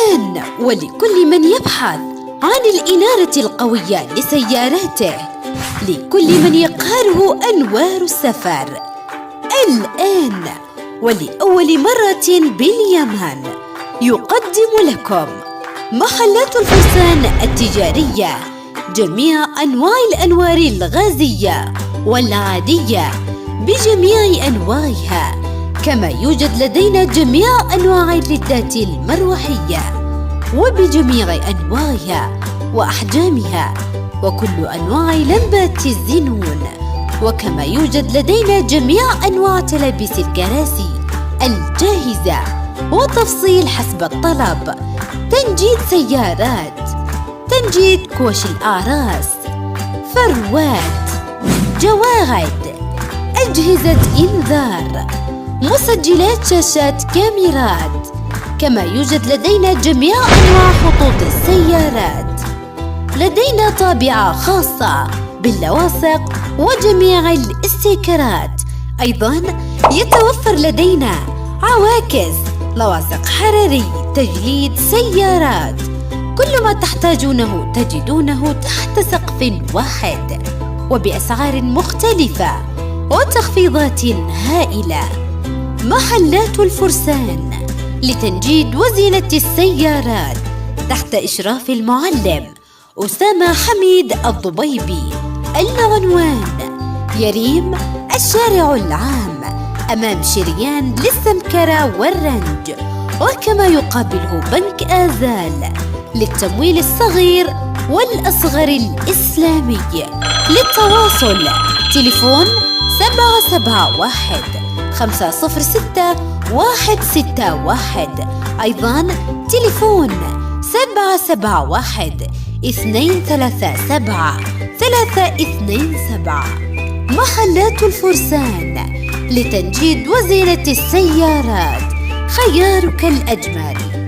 الآن ولكل من يبحث عن الإنارة القوية لسيارته، لكل من يقهره أنوار السفر، الآن ولأول مرة باليمن يقدم لكم محلات الفرسان التجارية جميع أنواع الأنوار الغازية والعادية بجميع أنواعها، كما يوجد لدينا جميع أنواع الليدات المروحية وبجميع أنواعها وأحجامها، وكل أنواع لمبات الزينون، وكما يوجد لدينا جميع أنواع تلابيس الكراسي الجاهزة وتفصيل حسب الطلب، تنجيد سيارات، تنجيد كوش الأعراس، فروات، جواعد، أجهزة إنذار، مسجلات شاشات كاميرات، كما يوجد لدينا جميع أنواع خطوط السيارات. لدينا طابعة خاصة باللواصق وجميع الاستيكرات. أيضاً يتوفر لدينا عواكس، لواصق حراري، تجليد سيارات. كل ما تحتاجونه تجدونه تحت سقف واحد وبأسعار مختلفة وتخفيضات هائلة. محلات الفرسان لتنجيد وزينة السيارات تحت إشراف المعلم أسامة حميد الضبيبي. العنوان: يريم، الشارع العام، أمام شريان للسمكرة والرنج، وكما يقابله بنك آزال للتمويل الصغير والأصغر الإسلامي. للتواصل تليفون 771 506 161. أيضاً تليفون 771 237 327. محلات الفرسان لتنجيد وزينة السيارات، خيارك الأجمل.